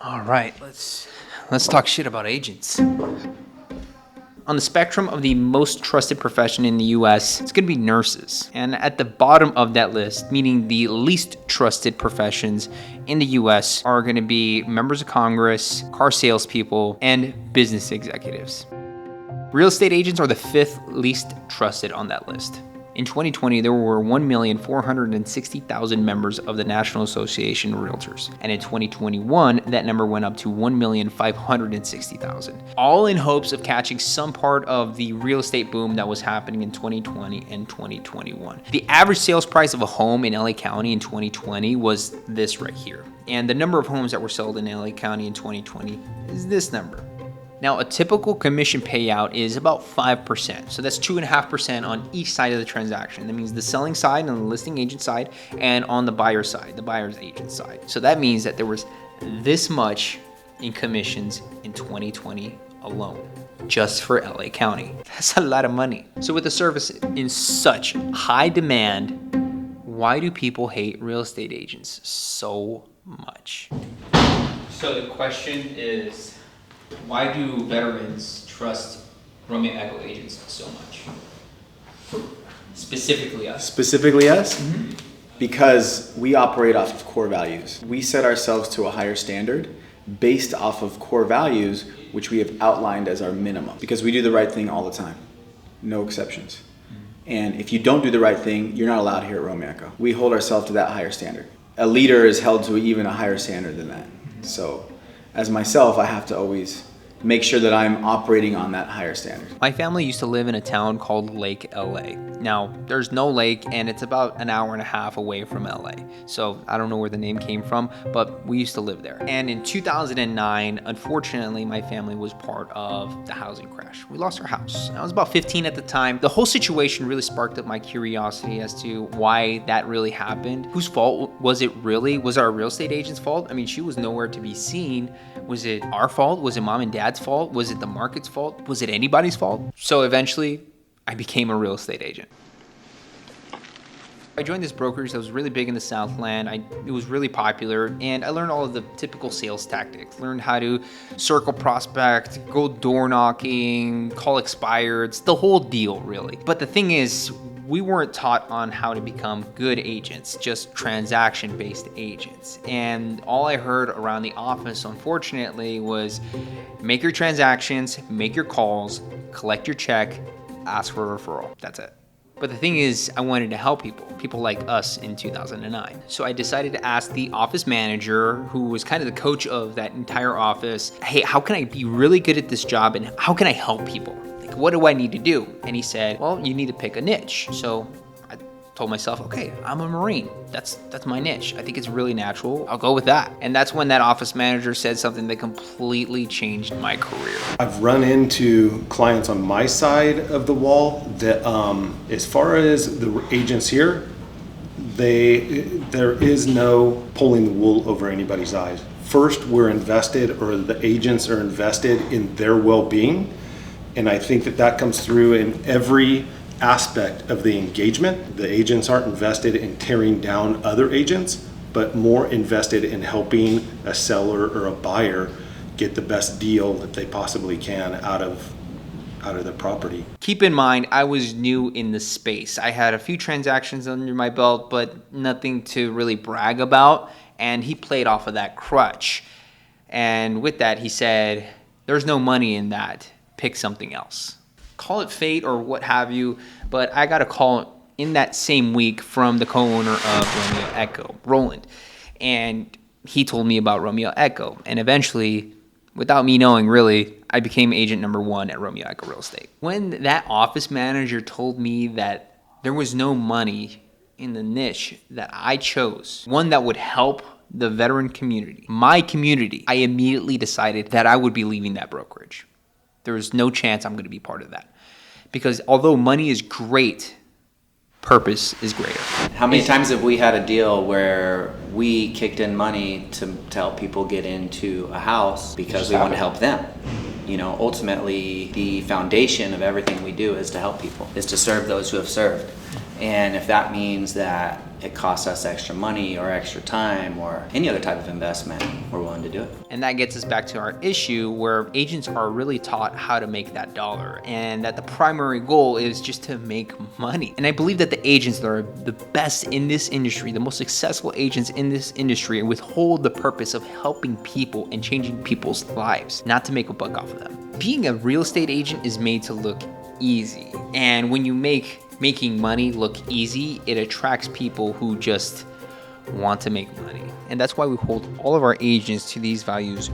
All right, let's talk shit about agents. On the spectrum of the most trusted profession in the US, it's going to be nurses. And at the bottom of that list, meaning the least trusted professions in the US, are going to be members of Congress, car salespeople, and business executives. Real estate agents are the fifth least trusted on that list. In 2020, there were 1,460,000 members of the National Association of Realtors. And in 2021, that number went up to 1,560,000. All in hopes of catching some part of the real estate boom that was happening in 2020 and 2021. The average sales price of a home in LA County in 2020 was this right here. And the number of homes that were sold in LA County in 2020 is this number. Now, a typical commission payout is about 5%. So that's 2.5% on each side of the transaction. That means the selling side on the listing agent side and on the buyer side, the buyer's agent side. So that means that there was this much in commissions in 2020 alone, just for LA County. That's a lot of money. So with a service in such high demand, why do people hate real estate agents so much? So the question is, why do veterans trust Romeo Echo agents so much? Specifically us. Specifically us? Mm-hmm. Because we operate off of core values. We set ourselves to a higher standard based off of core values, which we have outlined as our minimum. Because we do the right thing all the time. No exceptions. And if you don't do the right thing, you're not allowed here at Romeo Echo. We hold ourselves to that higher standard. A leader is held to even a higher standard than that. So, as myself, I have to always make sure that I'm operating on that higher standard. My family used to live in a town called Lake LA. Now, there's no lake and it's about an hour and a half away from LA. So I don't know where the name came from, but we used to live there. And in 2009, unfortunately, my family was part of the housing crash. We lost our house. I was about 15 at the time. The whole situation really sparked up my curiosity as to why that really happened. Whose fault was it really? Was it our real estate agent's fault? I mean, she was nowhere to be seen. Was it our fault? Was it mom and dad's fault? Was it the market's fault? Was it anybody's fault? So eventually, I became a real estate agent. I joined this brokerage that was really big in the Southland. It was really popular, and I learned all of the typical sales tactics. Learned how to circle prospect, go door knocking, call expireds, the whole deal, really. But the thing is, we weren't taught on how to become good agents, just transaction-based agents. And all I heard around the office, unfortunately, was make your transactions, make your calls, collect your check, ask for a referral. That's it. But the thing is, I wanted to help people like us in 2009. So I decided to ask the office manager, who was kind of the coach of that entire office, hey, how can I be really good at this job and how can I help people? Like, what do I need to do? And he said, well, you need to pick a niche. So I told myself, okay, I'm a Marine. That's my niche. I think it's really natural. I'll go with that. And that's when that office manager said something that completely changed my career. I've run into clients on my side of the wall that, as far as the agents here, there is no pulling the wool over anybody's eyes. First, we're invested, or the agents are invested in their well-being. And I think that comes through in every aspect of the engagement. The agents aren't invested in tearing down other agents, but more invested in helping a seller or a buyer get the best deal that they possibly can out of the property. Keep in mind, I was new in the space. I had a few transactions under my belt, but nothing to really brag about. And he played off of that crutch. And with that, he said, there's no money in that. Pick something else. Call it fate or what have you, but I got a call in that same week from the co-owner of Romeo Echo, Roland. And he told me about Romeo Echo. And eventually, without me knowing really, I became agent number 1 at Romeo Echo Real Estate. When that office manager told me that there was no money in the niche that I chose, one that would help the veteran community, my community, I immediately decided that I would be leaving that brokerage. There is no chance I'm going to be part of that. Because although money is great, purpose is greater. How many times have we had a deal where we kicked in money to help people get into a house because we want to help them? You know, ultimately, the foundation of everything we do is to help people, is to serve those who have served. And if that means that it costs us extra money or extra time or any other type of investment, we're willing to do it. And that gets us back to our issue where agents are really taught how to make that dollar, and that the primary goal is just to make money. And I believe that the agents that are the best in this industry, the most successful agents in this industry, withhold the purpose of helping people and changing people's lives, not to make a buck off of them. Being a real estate agent is made to look easy. And when you make making money look easy, it attracts people who just want to make money. And that's why we hold all of our agents to these values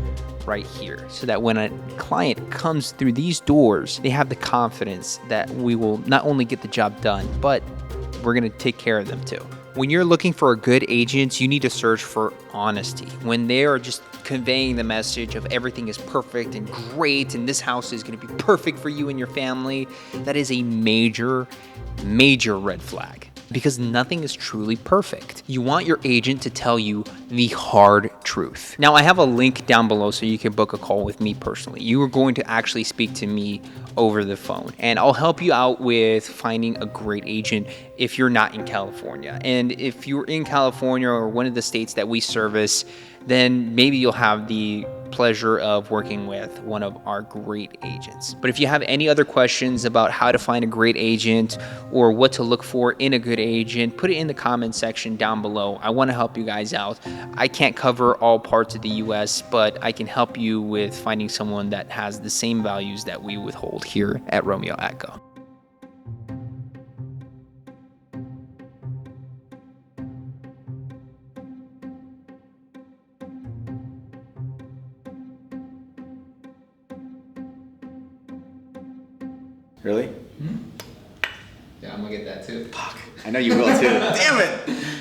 right here, so that when a client comes through these doors, they have the confidence that we will not only get the job done, but we're going to take care of them too. When you're looking for a good agent, you need to search for honesty. When they are just conveying the message of everything is perfect and great and this house is going to be perfect for you and your family, that is a major red flag, because nothing is truly perfect. You want your agent to tell you the hard truth. Now, I have a link down below so you can book a call with me personally. You are going to actually speak to me over the phone, and I'll help you out with finding a great agent if you're not in California. And if you're in California or one of the states that we service, then maybe you'll have the pleasure of working with one of our great agents. But if you have any other questions about how to find a great agent or what to look for in a good agent, put it in the comment section down below. I want to help you guys out. I can't cover all parts of the US, but I can help you with finding someone that has the same values that we withhold here at Romeo Atco. Really? Yeah, I'm gonna get that too. Fuck. I know you will too. Damn it!